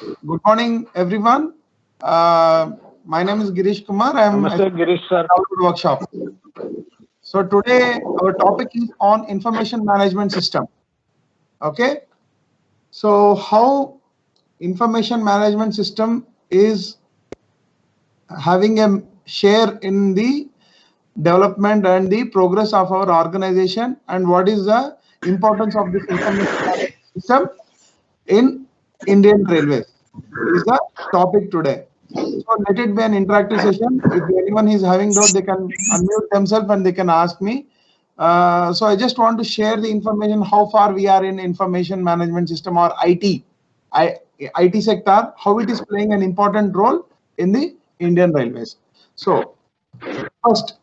Good morning, everyone. My name is Girish Kumar. I am Namaste, Girish sir. Workshop. So today our topic is on information management system. Okay. So how information management system is having a share in the development and the progress of our organization, and what is the importance of this information management system in Indian Railways is the topic today. So let it be an interactive session. If anyone is having doubt, they can unmute themselves and they can ask me. So I just want to share the information how far we are in information management system or IT sector, how it is playing an important role in the Indian Railways. So first,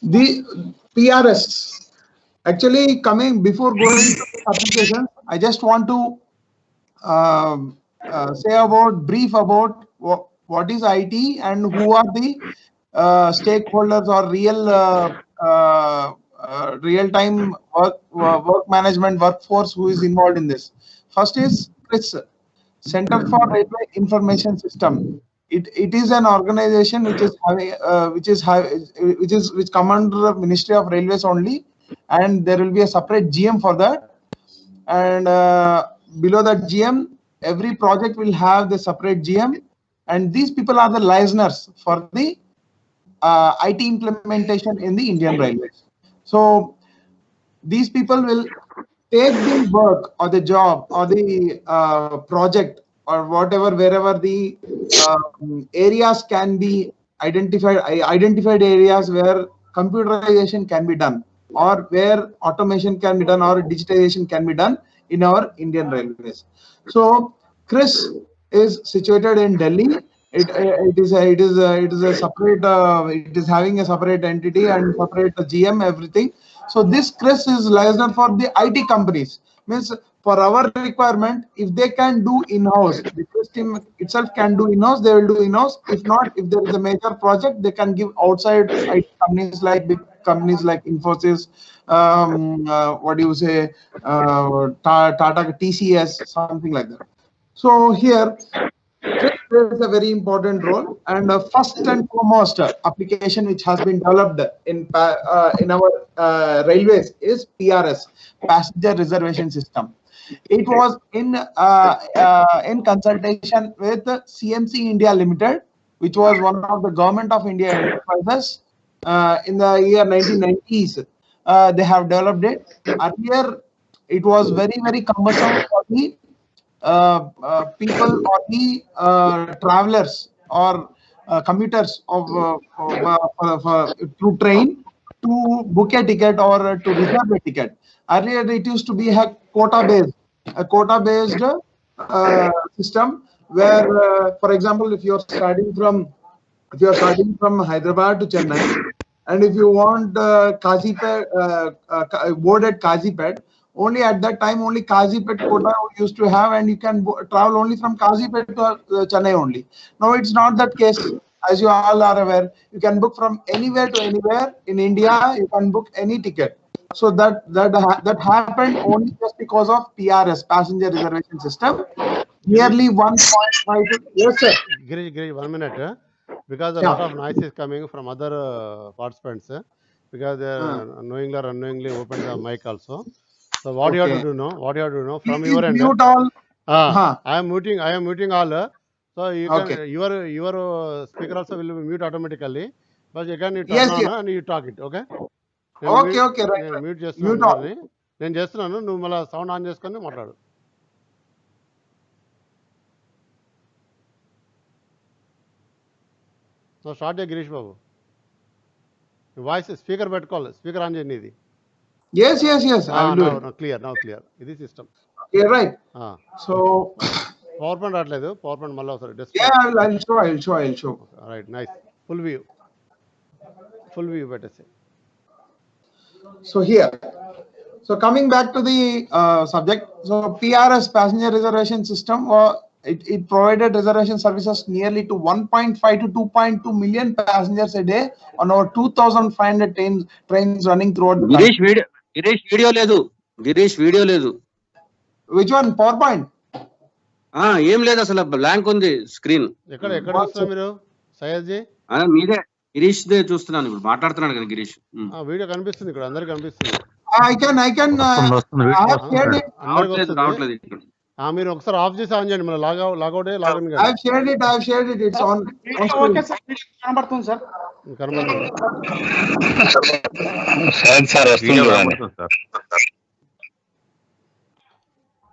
the PRS. Actually, coming before going to applications, I just want to brief about what is IT and who are the stakeholders or real-time work management workforce who is involved in this. First is CRIS, Center for Railway Information System. It is an organization which is having which come under the Ministry of Railways only, and there will be a separate GM for that. And below that GM, every project will have the separate GM, and these people are the listeners for the IT implementation in the Indian Railways. So these people will take the work or the job or the project or whatever, wherever the areas can be identified areas where computerization can be done, or where automation can be done, or digitization can be done in our Indian Railways. So CRIS is situated in Delhi. It is a separate. It is having a separate entity and separate GM, everything. So this CRIS is license for the IT companies. Means for our requirement, if they can do in-house, the CRIS team itself can do in-house, they will do in-house. If not, if there is a major project, they can give outside IT companies like big companies like Infosys, what do you say, Tata, TCS, something like that. So here, CRIS plays a very important role, and first and foremost application which has been developed in our railways is PRS, Passenger Reservation System. It was in consultation with CMC India Limited, which was one of the Government of India enterprises in the year 1990s. They have developed it. Earlier, it was very cumbersome for the people or the travelers or commuters of through train to book a ticket or to reserve a ticket. Earlier, it used to be a quota-based system where, for example, if you are starting from Hyderabad to Chennai, and if you want Kazipet, board at Kazipet, only at that time only Kazipet quota used to have, and you can travel only from Kazipet to Chennai only. Now it's not that case. As you all are aware, you can book from anywhere to anywhere in India. You can book any ticket. So that happened only just because of PRS, Passenger Reservation System. Nearly 1.5 to, yes sir. Girish, 1 minute. Because a lot of noise is coming from other participants, because they are knowingly or unknowingly opened the mic also. So what you have to do now? What you have to do now from your end? Mute all. I am muting all. So you can your speaker also will be mute automatically. But again you turn on and you talk it. Okay. Okay, right. Mute చేస్తున్నాను. నేను చేస్తున్నాను, నువ్వు మళ్ళీ sound on చేసుకొని మాట్లాడు. So start చేయ గిరీష్ బాబు. Voice speaker పెట్టుకోవాలి, speaker on చేయండి ఇది. Yes. I will do it. Now clear. ఇది system. Okay, right. So power point రావట్లేదు. పవర్ పాయింట్ మళ్ళీ ఒకసారి. I'll show. Right, nice. Full view పెట్టేసి. So here, coming back to the subject, so PRS, Passenger Reservation System, it provided reservation services nearly to 1.5 to 2.2 million passengers a day on over 2,500 trains running throughout the Girish video లేదు. Which one? PowerPoint? ఏం లేదు అసలు blank ఉంది screen. ఎక్కడ చూస్తున్నారు మీరు Syed G? మీదే Girish they చూస్తున్నాను, ఇప్పుడు మాట్లాడుతున్నాడు కదా గిరీష్. వీడియో కనిపిస్తుంది ఇక్కడ, అందరికి కనిపిస్తుంది. I can I have shared it. రావట్లేదు ఇక్కడ. మీరు ఒకసారి ఆఫ్ చేసి ఆన్ చేయండి, మళ్ళీ logout login I have shared it. It's on. Okay sir, కనబడుతుంది సార్. కనబడుతుంది సార్ వస్తుంది సార్.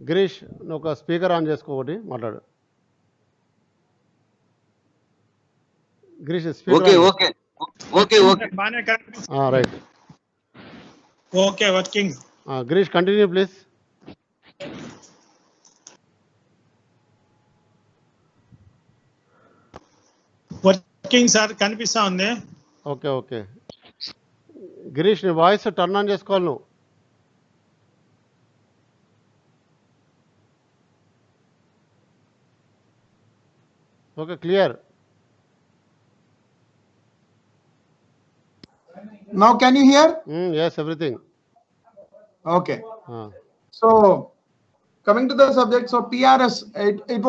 గిరీష్ నువ్వు ఒక స్పీకర్ ఆన్ చేసుకో, ఒకటి మాట్లాడు Girish. Okay okay okay okay బానే కనబడుతుంది. Right, okay working. Girish continue please. Working sir, కనిపిస్తా ఉంది. ఓకే ఓకే గిరీష్, నీ వాయిస్ టర్న్ ఆన్ చేసుకోవాలి నువ్వు. Okay, clear. Now can you hear? Yes, everything. Okay. So coming to the subject, so PRS, it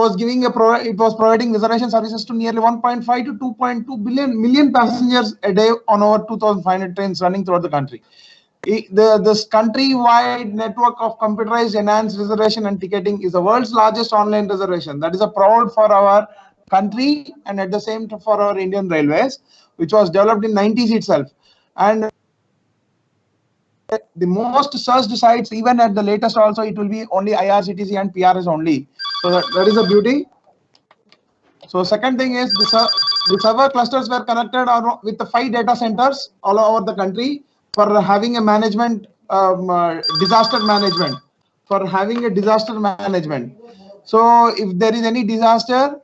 was giving it was providing reservation services to nearly 1.5 to 2.2 million passengers a day on over 2,500 trains running throughout the country. This country-wide network of computerized enhanced reservation and ticketing is the world's largest online reservation. That is a proud for our country and at the same time for our Indian Railways, which was developed in 90s itself. And the most searched sites, even at the latest also, it will be only IRCTC and PRS only. So that is a beauty. So second thing is the server clusters were connected with the 5 data centers all over the country for having a management, disaster management, So if there is any disaster,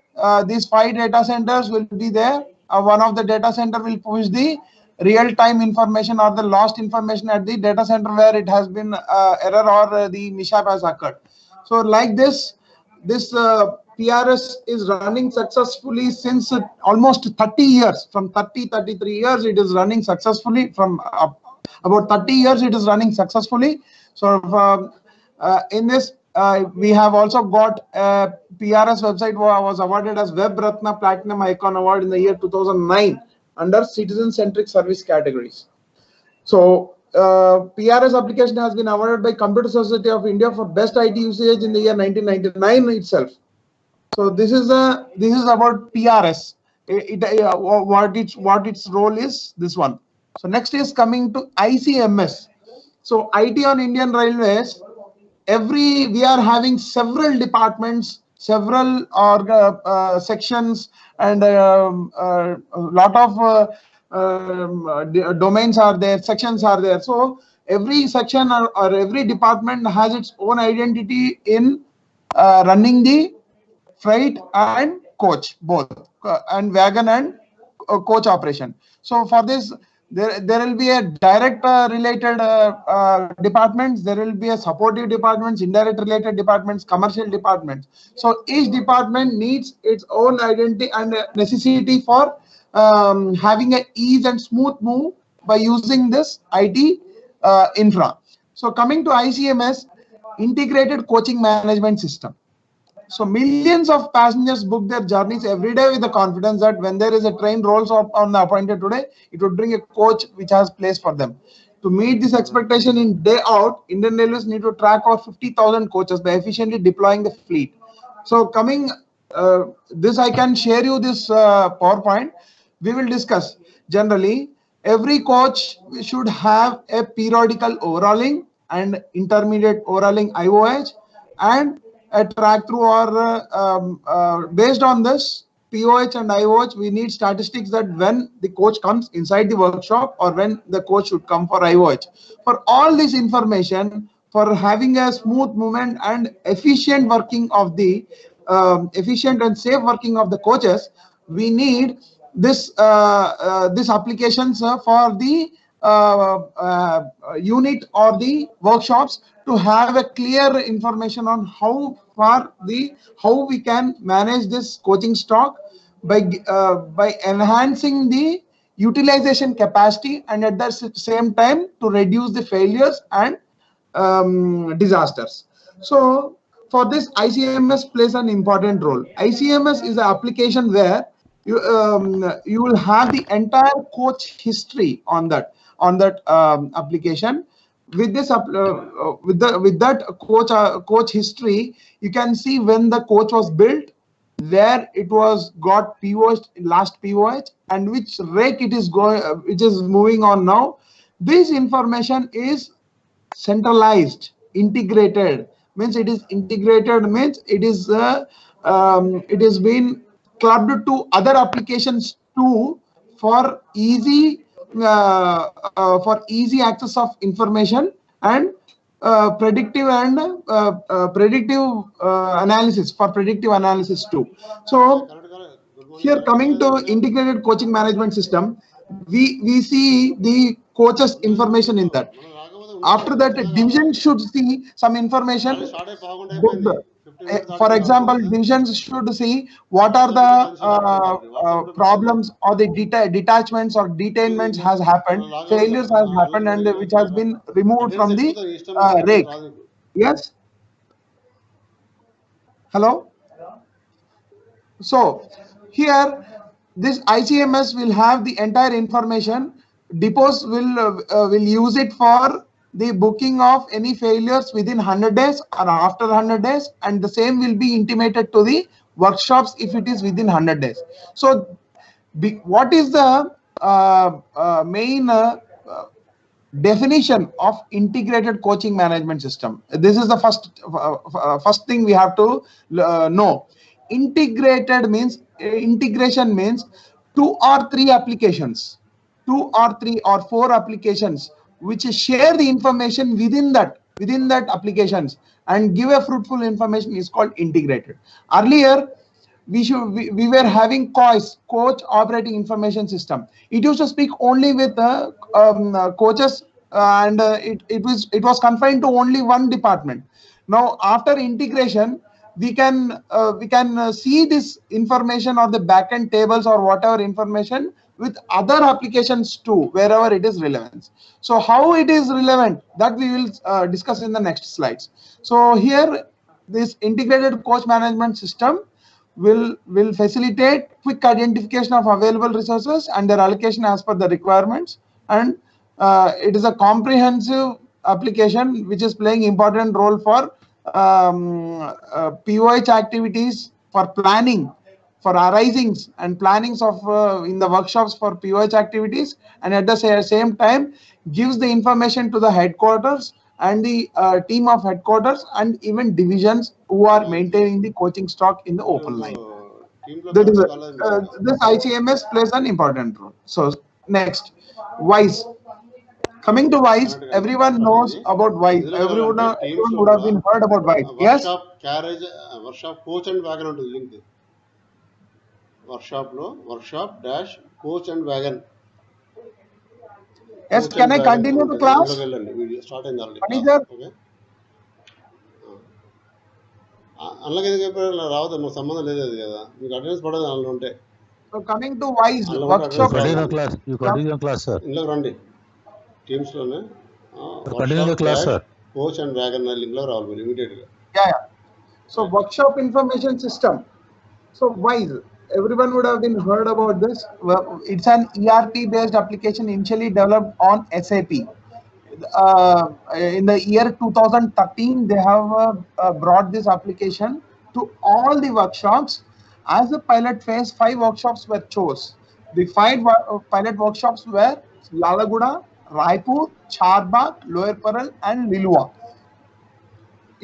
these 5 data centers will be there. One of the data center will push the real-time information or the lost information at the data center where it has been error or the mishap has occurred. So like this PRS is running successfully since almost 30 years. From 33 years it is running successfully. From about 30 years it is running successfully. So in this we have also got a PRS website was awarded as Web Ratna Platinum Icon Award in the year 2009 under citizen-centric service categories. So PRS application has been awarded by Computer Society of India for best IT usage in the year 1999 itself. So this is about PRS. What its role is, this one. So next is coming to ICMS. So IT on Indian Railways. We are having several departments, several sections, and a lot of domains are there, sections are there. So every section or every department has its own identity in running the freight and coach, both and wagon and coach operation. So for this, there will be a direct related departments, there will be a supportive departments, indirect related departments, commercial departments. So each department needs its own identity and necessity for having a ease and smooth move by using this IT infra. So coming to ICMS, integrated coaching management system. So millions of passengers book their journeys every day with the confidence that when there is a train rolls up on the appointed today, it would bring a coach which has place for them. To meet this expectation in day out, Indian Railways need to track over 50,000 coaches by efficiently deploying the fleet. So coming, this I can share you this PowerPoint. We will discuss. Generally, every coach should have a periodical overhauling and intermediate overhauling IOH and a track through, or based on this POH and IOH, we need statistics that when the coach comes inside the workshop or when the coach should come for IOH. For all this information, for having a smooth movement and efficient working of the efficient and safe working of the coaches, we need this applications for the unit or the workshops to have a clear information on how we can manage this coaching stock by enhancing the utilization capacity and at the same time to reduce the failures and disasters. So for this, ICMS plays an important role. ICMS is an application where you will have the entire coach history on that application. With this with that coach history, you can see when the coach was built, where it was got POH last POH, and which rake it is going, which is moving on now. This information is centralized, integrated. Means it is integrated, means it is been clubbed to other applications too, for easy access of information, and predictive analysis, for predictive analysis too. So here, coming to integrated coaching management system, we see the coaches information in that. After that, division should see some information. For example, divisions should see what are the problems or the detachments or detainments has happened, failures has happened, and which has been removed from the rake. Yes. Hello. So here, this ICMS will have the entire information. Depots will use it for the booking of any failures within 100 days or after 100 days, and the same will be intimated to the workshops if it is within 100 days. So what is the main definition of integrated coaching management system? This is the first thing we have to know. Integrated means, integration means 2 or 3 applications, 2 or 3 or 4 applications which share the information within that applications and give a fruitful information is called integrated. Earlier, we were having COIS, Coach Operating Information System. It used to speak only with the coaches, and it was confined to only one department. Now, after integration, we can see this information or the backend tables or whatever information with other applications too, wherever it is relevant. So how it is relevant, that we will discuss in the next slides. So here, this integrated coach management system will facilitate quick identification of available resources and their allocation as per the requirements, and it is a comprehensive application which is playing important role for POH activities, for planning, for arisings and plannings of in the workshops for POH activities, and at the same time gives the information to the headquarters and the team of headquarters and even divisions who are maintaining the coaching stock in the open line. That is this ICMS plays an important role. So next, WISE. Coming to WISE, everyone knows about WISE. Everyone would have been heard about WISE. Yes. Workshop carriage, workshop coach and wagon on the link. Workshop dash coach and wagon. Yes, Coach can I and wagon. continue the class? Video start in the Manager. okay. అలాగే రావద్దు మన సంబంధం లేదు అది కదా మీకు attendance పడదు అందులో ఉంటే. So coming to WISE, workshop. You continue class, sir. ఇందులో రండి టీమ్స్ లోనే Continue the class, sir. Coach and wagon link లో రావాలి ఇమిడియట్ గా. Yeah. So workshop information system. So WISE, everyone would have been heard about this. It's an ERP based application initially developed on SAP. In the year 2013, they have brought this application to all the workshops. As a pilot phase, 5 workshops were chose. The 5 pilot workshops were Lalaguda, Raipur, Charbagh, Lower Parel, and Lilua.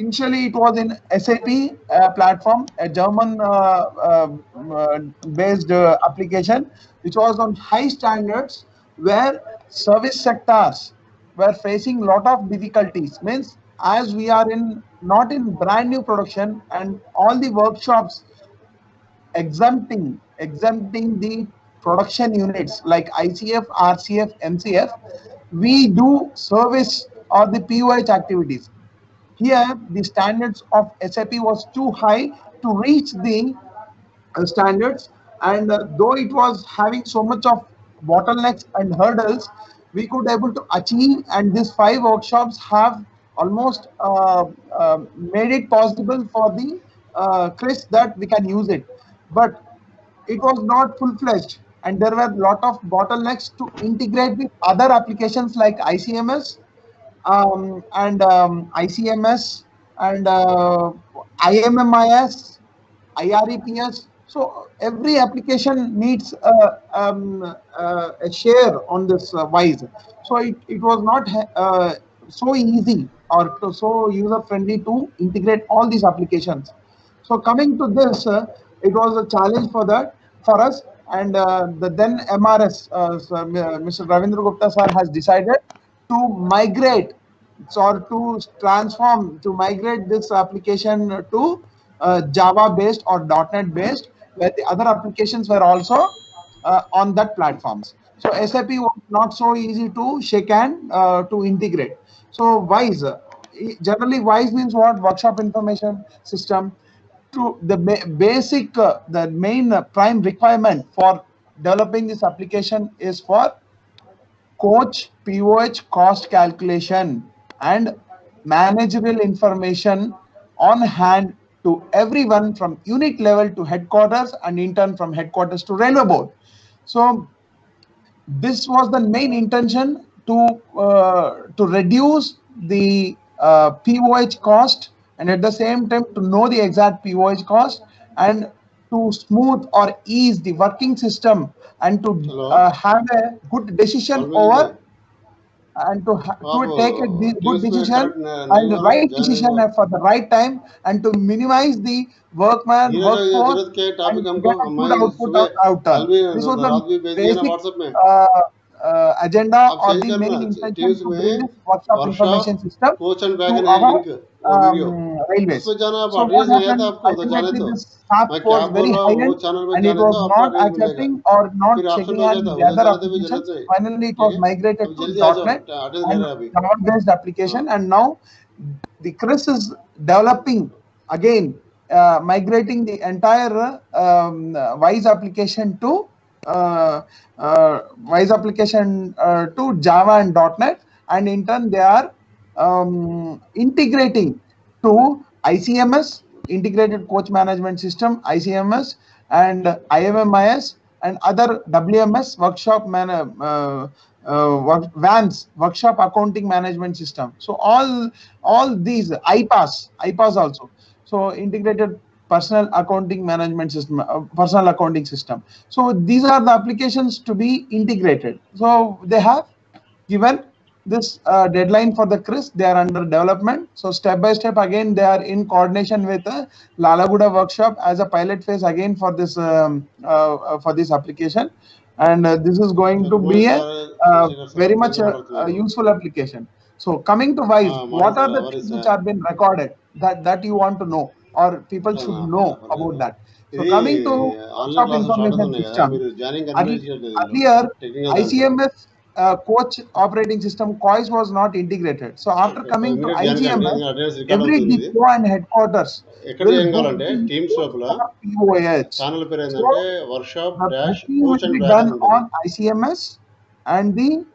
Initially, it was in SAP platform, a German based application, which was on high standards, where service sectors were facing lot of difficulties. Means, as we are not in brand new production, and all the workshops exempting the production units like ICF, RCF, MCF, we do service or the POH activities. Here, the standards of SAP was too high to reach the standards, and though it was having so much of bottlenecks and hurdles, we could able to achieve, and these 5 workshops have almost made it possible for the CRIS that we can use it, but it was not full-fledged, and there were a lot of bottlenecks to integrate with other applications like ICMS and ICMS and IMMIS, IREPS. So every application needs a share on this WISE. So it was not so easy or so user friendly to integrate all these applications. So coming to this, it was a challenge for us, and the then MRS, Mr. Ravindra Gupta sir, has decided to migrate or to migrate this application to Java based or .NET based, where the other applications were also on that platforms. So SAP was not so easy to shake hand to integrate. So WISE, generally WISE means what? Workshop information system. To the basic, the main prime requirement for developing this application is for coach POH cost calculation and managerial information on hand to everyone from unit level to headquarters and in turn from headquarters to railway board. So this was the main intention to reduce the POH cost, and at the same time to know the exact POH cost and to smooth or ease the working system and to have a good decision over and to take a good decision and the right decision for the right time and to minimize the workforce and get a good outcome. This was the basic agenda or the main intention to bring this workshop information system to our railways. So what happened? Ultimately, this SAP was very high-end and it was not accepting or not checking on the other applications. Finally, it was migrated to .NET and Java-based application, and now the CRIS is developing again, migrating the entire WISE application to to Java and .NET, and in turn they are integrating to ICMS, Integrated Coach Management System, ICMS, and IMMIS and other WMS, WANS, Workshop Accounting Management System. So all these IPAS also. So Integrated Personal Accounting Management System, Personal Accounting System. So these are the applications to be integrated. So they have given this deadline for the CRIS. They are under development. So step by step, again, they are in coordination with Lalaguda workshop as a pilot phase again for this application. And this is going to be a very much useful application. So coming to WISE, what are the things which have been recorded that you want to know or people should know about that? So coming to workshop information system, earlier ICMS coach operating system COIS was not integrated. So after coming to IGMS, every depot and headquarters will book the POH. So the booking will be done on ICMS, and the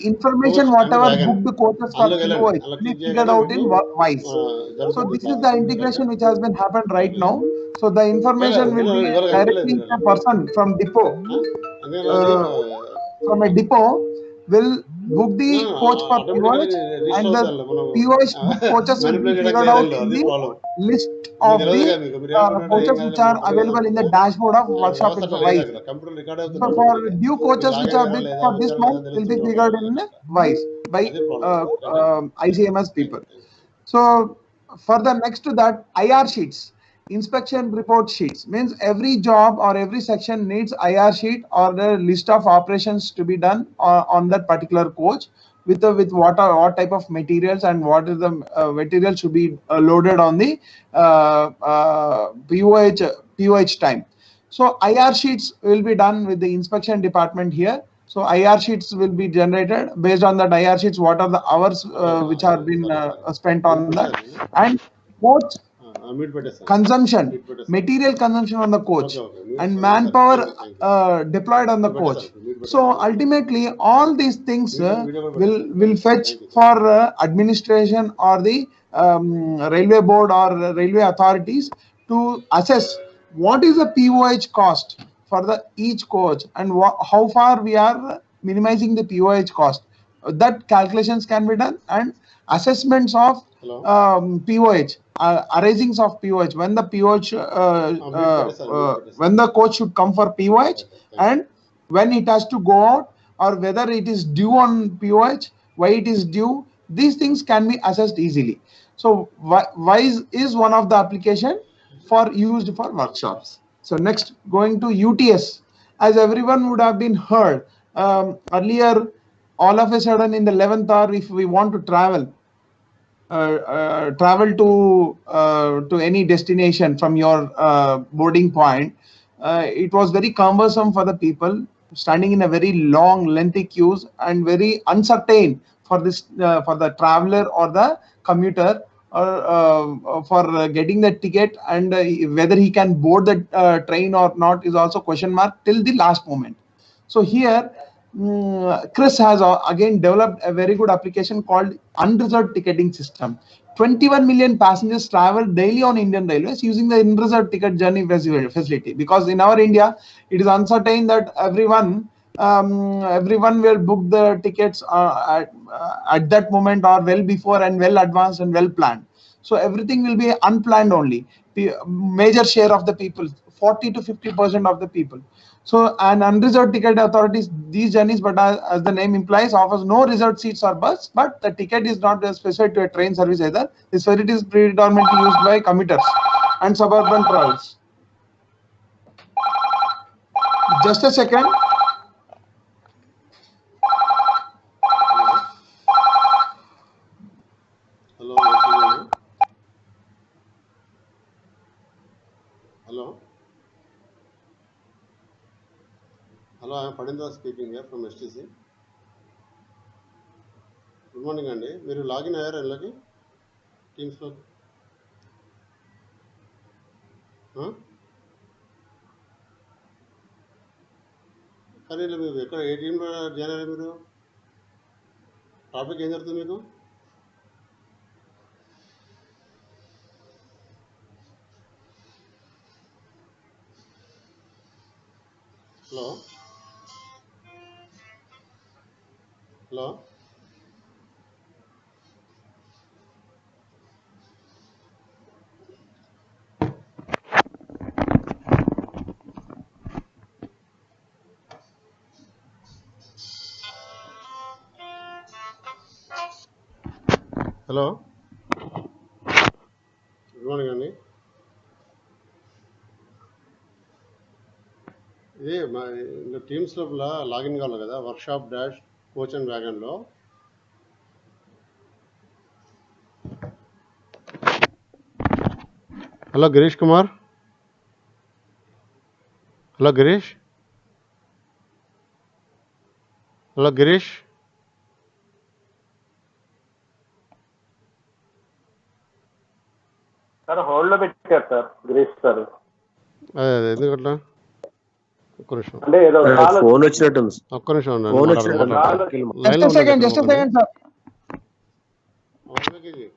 information whatever booked coaches for POH will be figured out in WISE. So this is the integration which has been happened right now. So the information will be directly a person from depot. From a depot will book the coach for POH, and the POH book coaches will be figured out in the list of the coaches which are available in the dashboard of workshop WISE. So for due coaches which are bid for this month will be figured in the WISE by ICMS people. So further next to that, IR sheets. Inspection report sheets means every job or every section needs IR sheet or the list of operations to be done on that particular coach with what type of materials and what is the material should be loaded on the POH time. So IR sheets will be done with the inspection department here. So IR sheets will be generated based on that IR sheets. What are the hours which have been spent on that, and coach mute పెట్టేస్తాను. consumption, mute పెట్టేస్తాను. material consumption on the coach, okay okay and mute manpower thank you. deployed on the coach. Mute So పెట్టేస్తాను. ultimately, all these things video కూడా will fetch thank you. for administration or the railway board or railway authorities to assess what is the POH cost for the each coach and how far we are minimizing the POH cost. That calculations can be done, and assessments of hello POH, arisings of POH, when the POH, mute పెట్టేస్తాను. Mute పెట్టేస్తాను. when the coach should come for POH, and when it has to go out, or whether it is due on POH, why it is due. These things can be assessed easily. So WISE is one of the application for used for workshops. So next, going to UTS, as everyone would have been heard earlier, all of a sudden in the 11th hour, if we want to travel to any destination from your boarding point, it was very cumbersome for the people standing in a very long lengthy queues, and very uncertain for this for the traveler or the commuter, or for getting the ticket, and whether he can board the train or not is also question mark till the last moment. So here Chris has again developed a very good application called unreserved ticketing system. 21 million passengers travel daily on Indian Railways using the unreserved ticket journey facility, because in our India it is uncertain that everyone will book the tickets at that moment, or well before, and well advanced and well planned. So everything will be unplanned only. Major share of the people, 40 to 50% of the people. So an unreserved ticket authorities these journeys, but as the name implies, offers no reserved seats or bus, but the ticket is not specified to a train service either. This facility is predominantly used by commuters and suburban travels. Just a second. Hello hello hello I'm Padindra speaking from STC. Good morning అండి. మీరు login అయ్యారా ఇళ్ళకి టీమ్స్లో? కానీ మీరు ఎక్కడ ఏ టీంలో join అయ్యారు? మీరు టాపిక్ ఏం జరుగుతుంది మీకు? Hello hello hello good morning అండి. ఇది మా టీమ్స్ లోపల లాగిన్ కావాలి కదా, వర్క్షాప్ డాష్ కోచ్ అండ్ వ్యాగన్లో. Hello Girish Kumar. Hello Girish. Hello Girish. Sir hold లో పెట్టారు సార్ గిరీష్ సార్. అదే అదే ఎందుకట్లా? ఒక్క నిమిషం, అంటే ఏదో కాల్ ఫోన్ వచ్చినట్టుంది. ఒక్క నిమిషం ఉండండి. ఫోన్ మాట్లాడు, వచ్చినట్టు మాట్లాడు. Just లైన్లో a ఉండండి, second, ఎక్కడ just a పోకండి. second, sir. అవును ఇది.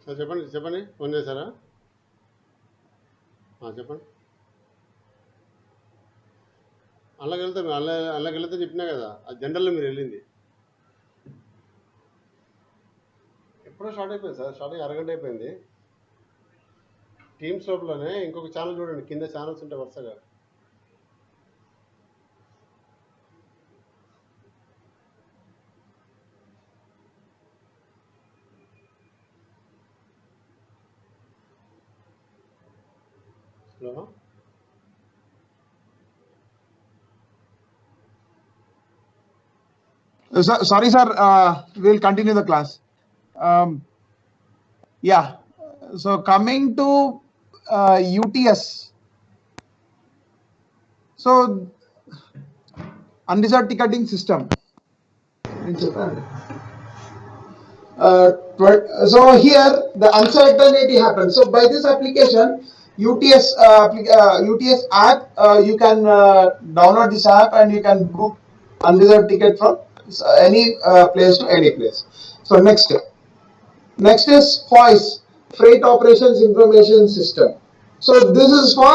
సార్ చెప్పండి చెప్పండి, ఫోన్ చేశారా? చెప్పండి. అలాగే వెళ్తే అలాగే వెళ్తే చెప్పినా కదా, అది జనరల్లో మీరు వెళ్ళింది. ఇప్పుడే స్టార్ట్ అయిపోయింది సార్. స్టార్టింగ్ అరగంట అయిపోయింది. టీమ్స్ లోపలనే ఇంకొక ఛానల్ చూడండి, కింద ఛానల్స్ ఉంటాయి వరుసగా. Hello, Sorry, sir. We'll continue the class. Yeah. So coming to UTS. So unreserved ticketing system. So here the uncertainty happens. So by this application, UTS app, you can download this app and you can book unreserved ticket from any place to any place. So next is FOIS, Freight Operations Information System. So this is for,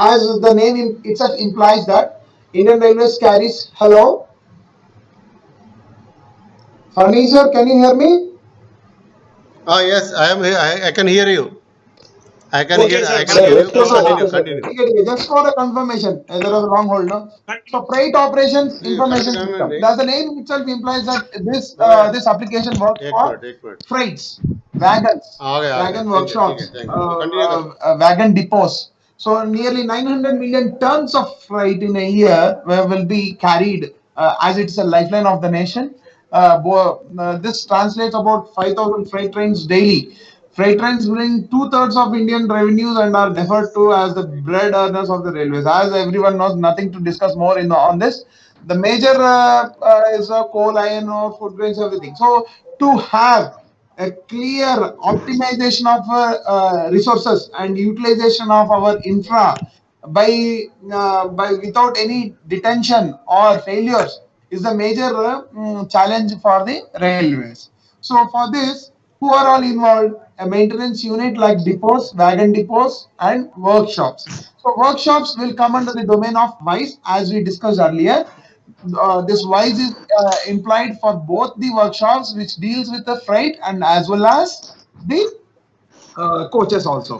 as the name itself implies, that Indian Railways carries. Hello, Fani sir, can you hear me? yes, I am here. I can hear you. I can Okay, hear. sir. I can hear you. So, Continue. just for the confirmation, there was a long hold. No? So Freight Operations Information System. That's the name itself implies that this application works for freights, wagons, wagon workshops, wagon depots. So nearly 900 million tons of freight in a year will be carried, as it's a lifeline of the nation. This translates about 5,000 freight trains daily. Freight trains bring 2/3 of Indian revenues and are referred to as the bread earners of the railways. As everyone knows, nothing to discuss more on this. The major is coal, iron ore, food grains, everything. So to have a clear optimization of resources and utilization of our infra by without any detention or failures is the major challenge for the railways. So for this, who are all involved? A maintenance unit like depots, wagon depots, and workshops. So workshops will come under the domain of WISE, as we discussed earlier. This WISE is implied for both the workshops, which deals with the freight and as well as the coaches also.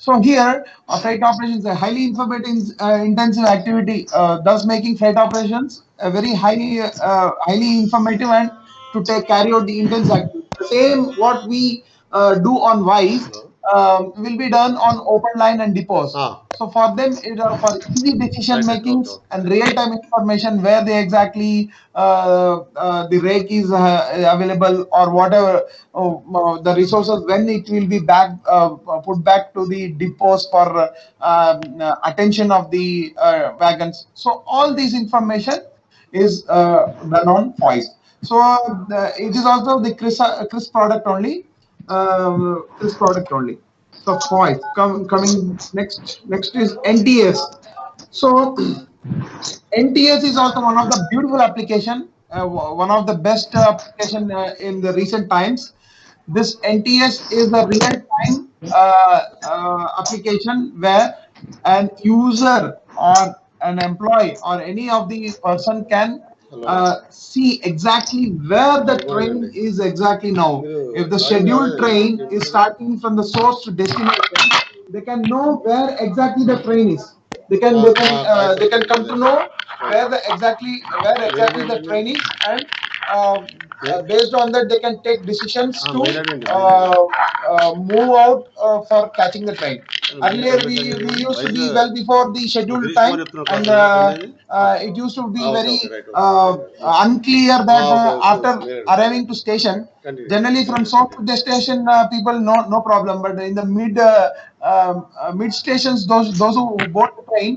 So here, freight operations is a highly informative intensive activity, thus making freight operations a very highly informative and to carry out the intense activity. The same what we do on WISE will be done on open line and depots. So for them, for easy decision making and real time information where they exactly the rake is available or whatever the resources, when it will be put back to the depots for attention of the wagons. So all these information is done on voice. So it is also the CRIS product only. So voice coming next is NTS. So NTS is also one of the beautiful application, one of the best application in the recent times. This NTS is a real-time application where an user or an employee or any of the person can see exactly where the train is exactly now. If the scheduled train is starting from the source to destination, they can know where exactly the train is. They can come to know where exactly the train is, and based on that they can take decisions to move out for catching the train. Earlier we used to be well before the scheduled time, and it used to be very unclear that after arriving to station, generally from source to destination people no problem, but in the mid stations, those who board the train,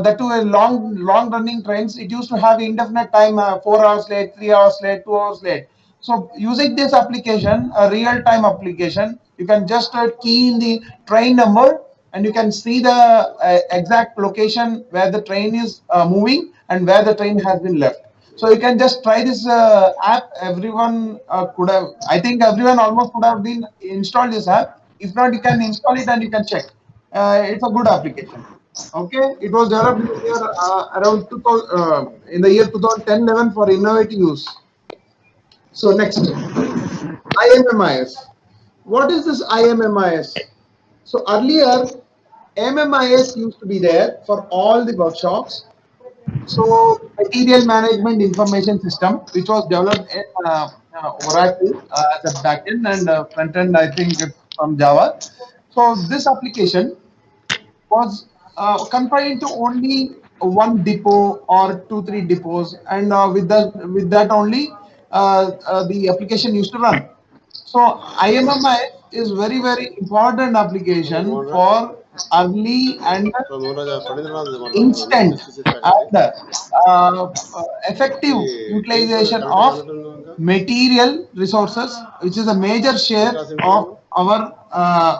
that to a long running trains, it used to have indefinite time, 4 hours late, 3 hours late, 2 hours late. So using this application, a real time application, you can just key in the train number and you can see the exact location where the train is moving and where the train has been left. So you can just try this app. Everyone could have, I think everyone almost could have been installed this app. If not, you can install it and you can check. It's a good application. Okay, it was developed in the year around 2000, in the year 2010-11 for innovative use. So next. IMMIS. What is this IMMIS? So earlier, MMIS used to be there for all the workshops. So material management information system, which was developed in Oracle as a backend and front end, I think it's from Java. So this application was confined to only one depot or 2-3 depots, and with that only the application used to run. So IMMI is very important application for early and instant and effective utilization of material resources, which is a major share of our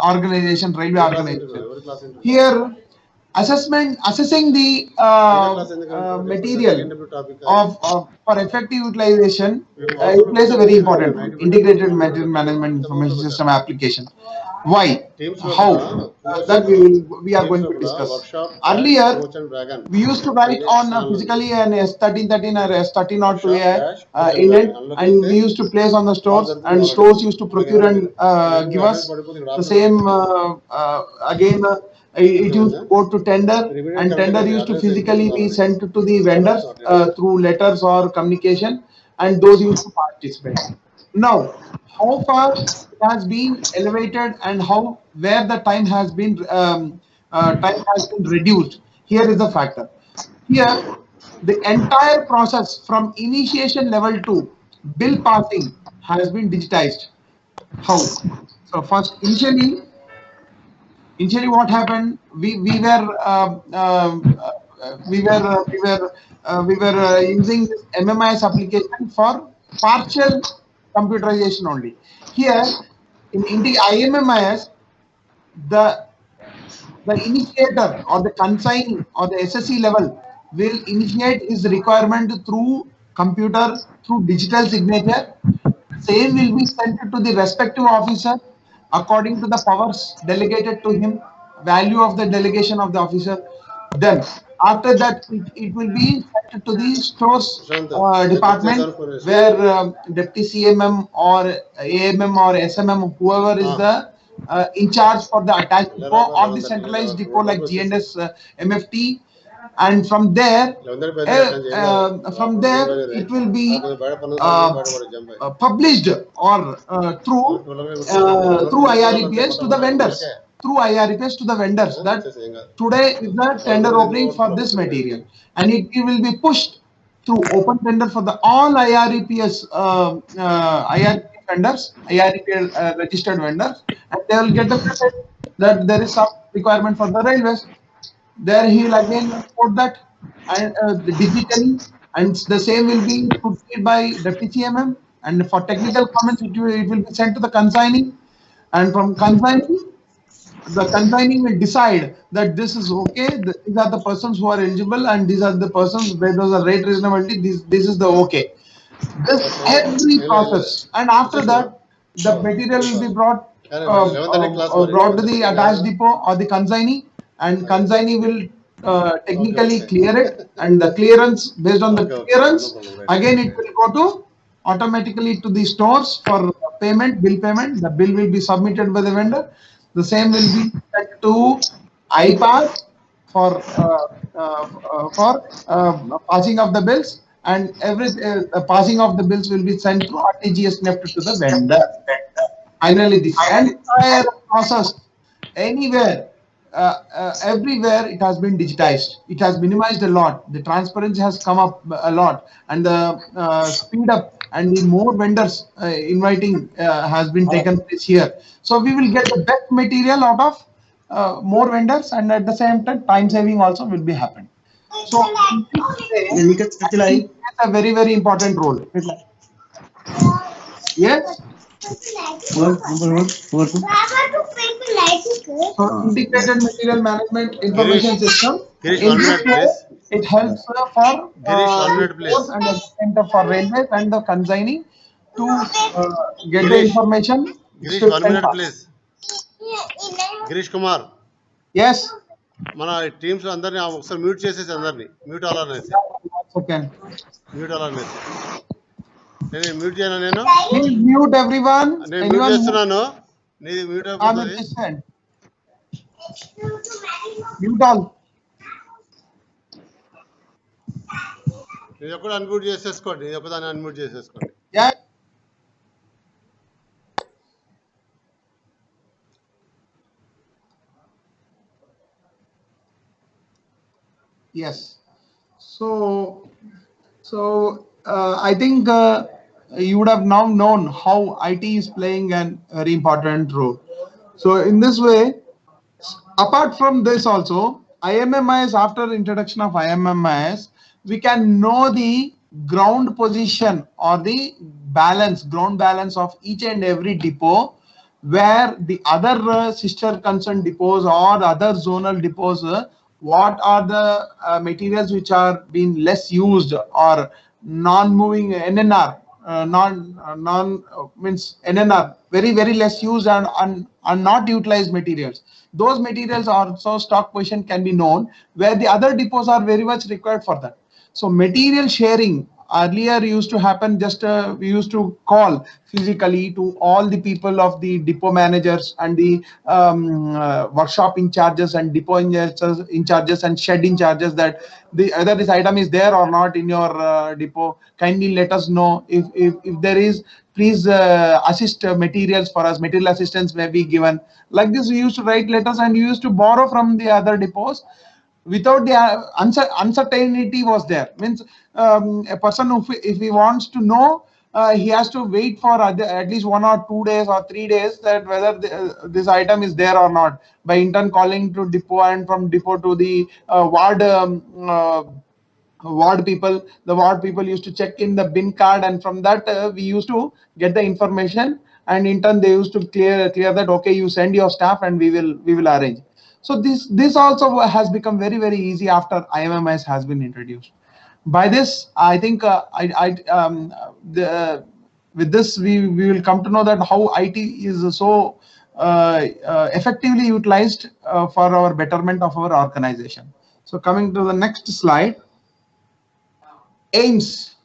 organization, railway organization. Here, assessing the material for effective utilization, it plays a very important role. Integrated material management information system application. Why? How? That we are going to discuss. Earlier, we used to write on physically an S1313 or S1302 inlet, and we used to place on the stores, and stores used to procure and give us the same again. It used to go to tender, and tender used to physically be sent to the vendors through letters or communication, and those used to participate. Now, how far it has been elevated and where the time has been reduced. Here is the factor. Here, the entire process from initiation level to bill passing has been digitized. How? So first, initially what happened, we were using this MMIS application for partial computerization only. Here in the IMMIS, the initiator or the consignee or the SSC level will initiate his requirement through computer, through digital signature. Same will be sent to the respective officer according to the powers delegated to him, value of the delegation of the officer. Then after that, it will be sent to the stores department, where deputy CMM or AMM or SMM, whoever is the in charge for the attached depot or the centralized depot like GNS, MFT, and from there it will be published or through IREPS to the vendors. Through IREPS to the vendors, that today is the tender opening for this material, and it will be pushed through open tender for the all IREPS IREP vendors, IREP registered vendors, and they will get the message that there is some requirement for the railways. There he will again put that and digitally, and the same will be put by deputy CMM, and for technical comments it will be sent to the consignee, and from consignee, the consignee will decide that this is okay, these are the persons who are eligible, and these are the persons where there's a rate reasonability, this is the okay. This every process, and after that the material will be brought to the attached depot or the consignee, and consignee will technically clear it, and the clearance, based on the clearance, again it will go to automatically to the stores for payment, bill payment. The bill will be submitted by the vendor. The same will be sent to IPAS for passing of the bills, and every passing of the bills will be sent to RTGS NEFT to the vendor. Finally, the entire process, anywhere, everywhere, it has been digitized. It has minimized a lot. The transparency has come up a lot, and the speed up and the more vendors inviting has been taken place here. So we will get the best material out of more vendors, and at the same time saving also will be happened. So it's a very important role. Yes. So integrated material management information system. In this way, it helps for and the center for railways and the consignee to get the information. Girish, 1 minute, please. Girish Kumar. Yes. మన teams అందరినీ ఒకసారి mute చేసేసి అందరినీ mute అలా అనేసి Okay. Mute అలా అనేసి నేను మ్యూట్ చేయను నేను Please mute everyone. నేను మ్యూట్ Anyone? చేస్తున్నాను నీది మ్యూట్ అయిపోతుంది Mute all. నేను ఒక్కడు అన్మ్యూట్ చేసేసుకోండి నేను ఒకదాన్ని అన్మ్యూట్ చేసేసుకోండి Yeah. Yes. So I think you would have now known how IT is playing a very important role. So in this way, apart from this also, IMMIS, after introduction of IMMIS, we can know the ground position or the ground balance of each and every depot, where the other sister concerned depots or other zonal depots, what are the materials which are being less used or non-moving NNR, means NNR, very less used and not utilized materials. Those materials also stock position can be known, where the other depots are very much required for that. So material sharing earlier used to happen, just we used to call physically to all the people of the depot managers and the workshop in charges and depot in charges and shed in charges, that either this item is there or not in your depot. Kindly let us know. If there is, please assist materials for us. Material assistance may be given. Like this, we used to write letters and we used to borrow from the other depots. Without the uncertainty was there, means a person if he wants to know, he has to wait for at least 1 or 2 days or 3 days, that whether this item is there or not, by in turn calling to depot and from depot to the ward people. The ward people used to check in the bin card, and from that we used to get the information, and in turn they used to clear that, okay, you send your staff and we will arrange. So this also has become very easy after IMMIS has been introduced. By this, I think with this we will come to know that how IT is so effectively utilized for our betterment of our organization. So coming to the next slide, AIMS.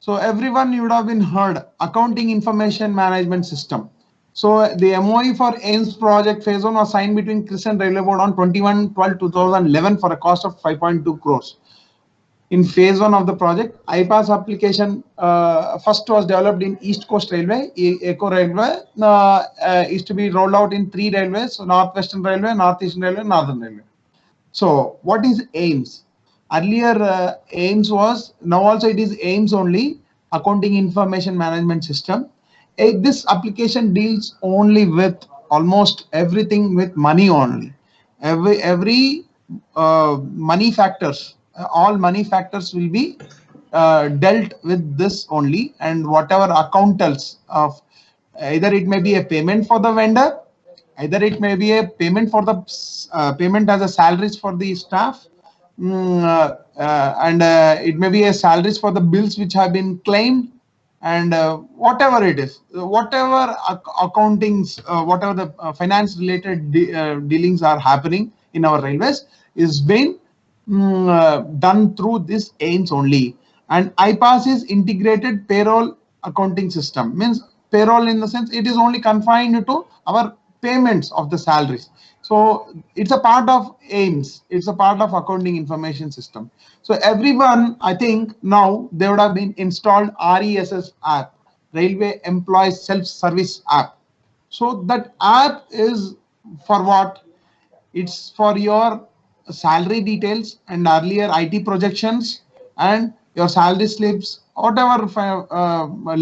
So everyone, you would have been heard, Accounting Information Management System. So the MOE for AIMS project phase 1 was signed between CRIS and Railway Board on 21/12/2011 for a cost of 5.2 crores. In phase 1 of the project, IPAS application first was developed in East Coast Railway, ECO Railway, is to be rolled out in 3 railways, so Northwestern Railway, Northeastern Railway, Northern Railway. So what is AIMS? Earlier AIMS was, now also it is AIMS only, Accounting Information Management System. This application deals only with almost everything with money only. Every money factors, all money factors will be dealt with this only, and whatever accountals of, either it may be a payment for the vendor, either it may be a payment for the payment as a salaries for the staff, and it may be a salaries for the bills which have been claimed, and whatever it is, whatever accountings, whatever the finance related dealings are happening in our railways is being done through this AIMS only. And IPAS is integrated payroll accounting system, means payroll in the sense it is only confined to our payments of the salaries. So it's a part of AIMS, it's a part of Accounting Information System. So everyone, I think now they would have been installed RESS app, Railway Employee Self-Service app. So that app is for what? It's for your salary details and earlier IT projections and your salary slips, whatever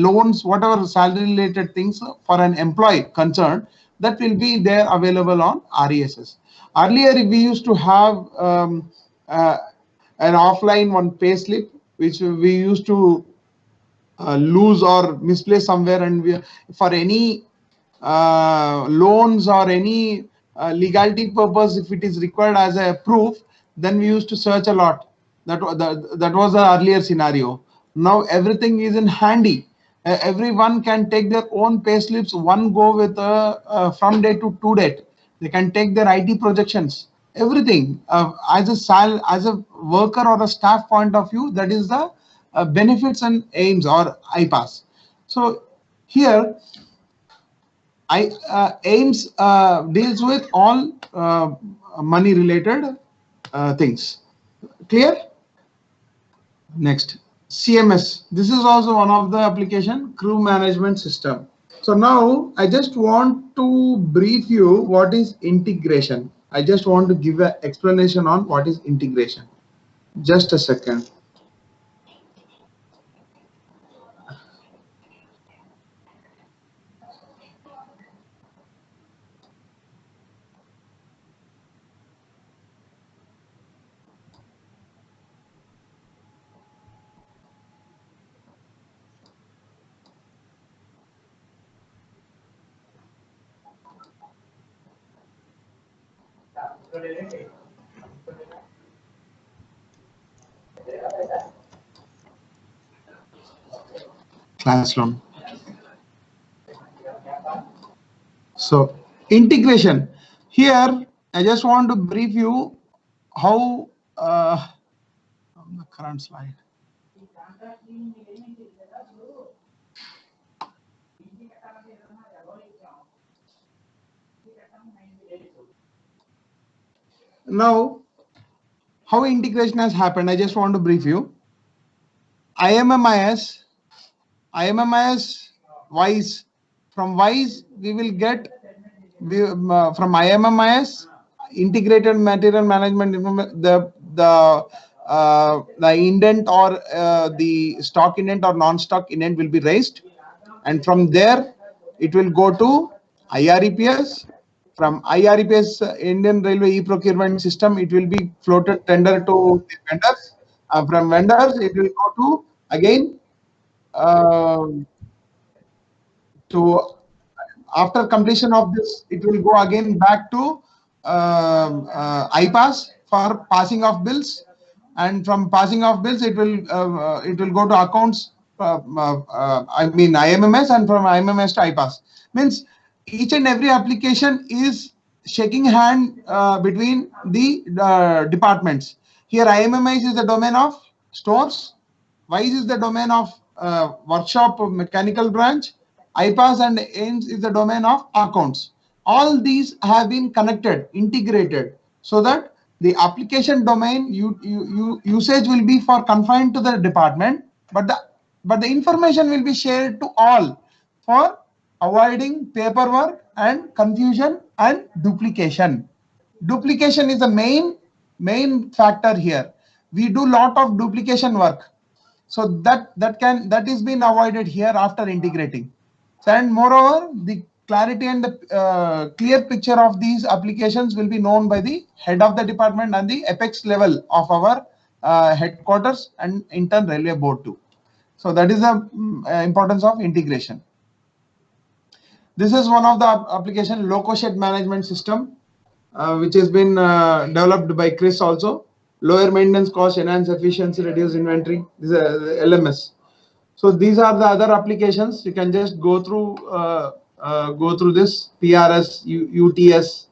loans, whatever salary related things for an employee concerned, that will be there available on RESS. Earlier, we used to have an offline one pay slip, which we used to lose or misplace somewhere, and for any loans or any legality purpose, if it is required as a proof, then we used to search a lot. That was the earlier scenario. Now everything is in handy. Everyone can take their own pay slips, one go with from date to date. They can take their IT projections, everything. As a worker or a staff point of view, that is the benefits and AIMS or IPAS. So here, AIMS deals with all money related things. Clear? Next, CMS. This is also one of the application, crew management system. So now I just want to brief you what is integration. I just want to give an explanation on what is integration. Just a second. Class loan. So integration. Here, I just want to brief you how on the current slide. Now, how integration has happened, I just want to brief you. IMMIS, WISE. From WISE, we will get from IMMIS, integrated material management, the indent or the stock indent or non-stock indent will be raised, and from there it will go to IREPS. From IREPS, Indian Railway e-procurement system, it will be floated tender to the vendors. From vendors, it will go to again to after completion of this, it will go again back to IPAS for passing of bills, and from passing of bills, it will go to accounts. I mean IMMS, and from IMMS to IPAS. Means each and every application is shaking hand between the departments. Here IMMS is the domain of stores, WISE is the domain of workshop mechanical branch, IPAS and AIMS is the domain of accounts. All these have been connected, integrated, so that the application domain usage will be for confined to the department, but the information will be shared to all for avoiding paperwork and confusion and duplication. Duplication is the main factor here. We do lot of duplication work, so that is being avoided here after integrating. And moreover, the clarity and the clear picture of these applications will be known by the head of the department and the apex level of our headquarters and intern railway board too. So that is the importance of integration. This is one of the application, LocoShed management system, which has been developed by Chris also. Lower maintenance cost, enhance efficiency, reduce inventory. This is LMS. So these are the other applications. You can just go through this PRS, UTS,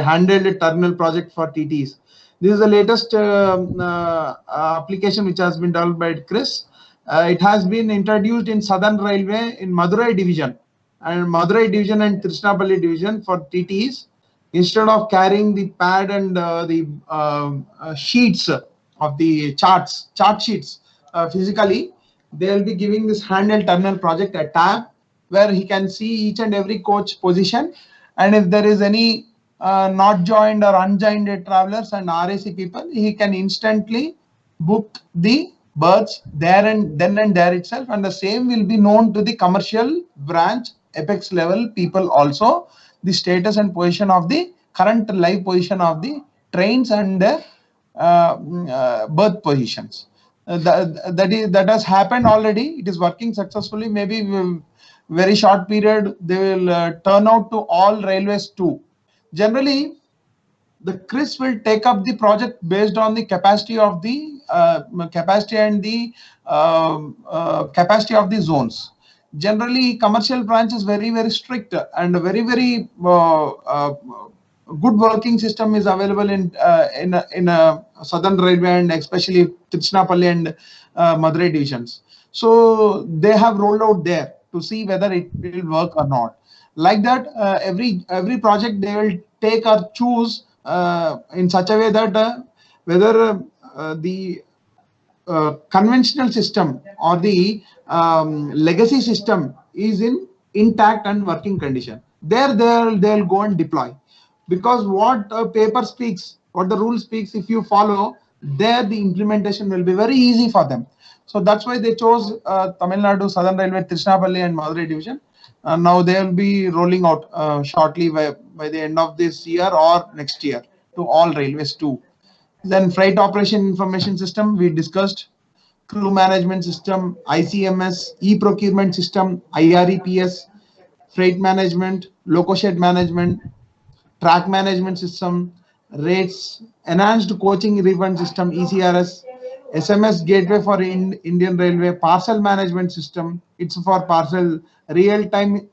handled terminal project for TTs. This is the latest application which has been developed by Chris. It has been introduced in Southern Railway in Madurai division and Tiruchirappalli division for TTs. Instead of carrying the pad and the sheets of the chart sheets physically, they will be giving this handheld terminal project a tab where he can see each and every coach position, and if there is any not joined or unjoined travelers and RAC people, he can instantly book the berths there and there itself, and the same will be known to the commercial branch apex level people also, the status and position of the current live position of the trains and the berth positions. That has happened already. It is working successfully. Maybe very short period they will turn out to all railways too. Generally, the Chris will take up the project based on the capacity of the capacity and the capacity of the zones. Generally, commercial branch is very strict and very good working system is available in Southern Railway and especially Tiruchirappalli and Madurai divisions. So they have rolled out there. to see whether it will work or not. Like that, every project they will take or choose in such a way that whether the conventional system or the legacy system is in intact and working condition. There they'll go and deploy, because what paper speaks, what the rule speaks, if you follow, there the implementation will be very easy for them. So that's why they chose Tamil Nadu Southern Railway, Tiruchinapalli and Madurai division. Now they will be rolling out shortly by the end of this year or next year to all railways too. Then freight operation information system we discussed, crew management system, ICMS, e-procurement system, IREPS, freight management, loco shed management, track management system, rates, enhanced coaching refund system, ECRS, SMS gateway for Indian Railway, parcel management system, it's for parcel, real-time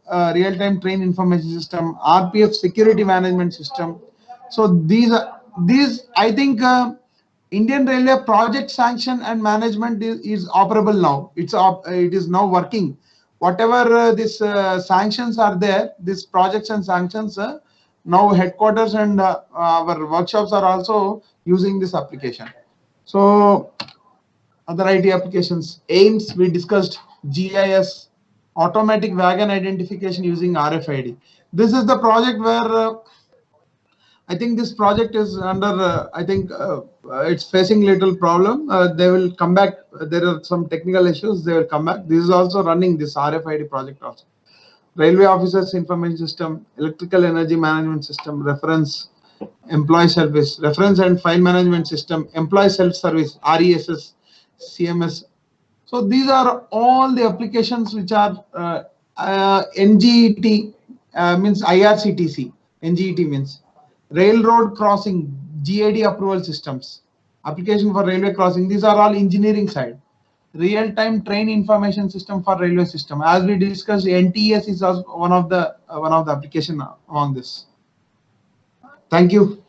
train information system, RPF security management system. So these I think Indian Railway project sanction and management is operable now. It is now working. Whatever these sanctions are there, these projects and sanctions, now headquarters and our workshops are also using this application. So other IT applications, AIMS we discussed, GIS, automatic wagon identification using RFID. This is the project where I think this project is under, I think it's facing little problem. They will come back. There are some technical issues. They will come back. This is also running this RFID project also. Railway Officers Information System, Electrical Energy Management System, Reference, Employee Service, Reference and File Management System, Employee Self-Service, RESS, CMS. So these are all the applications which are NGET means IRCTC. NGET means railroad crossing, GAD approval systems, application for railway crossing. These are all engineering side. Real-time train information system for railway system. As we discussed, NTS is also one of the application among this. Thank you.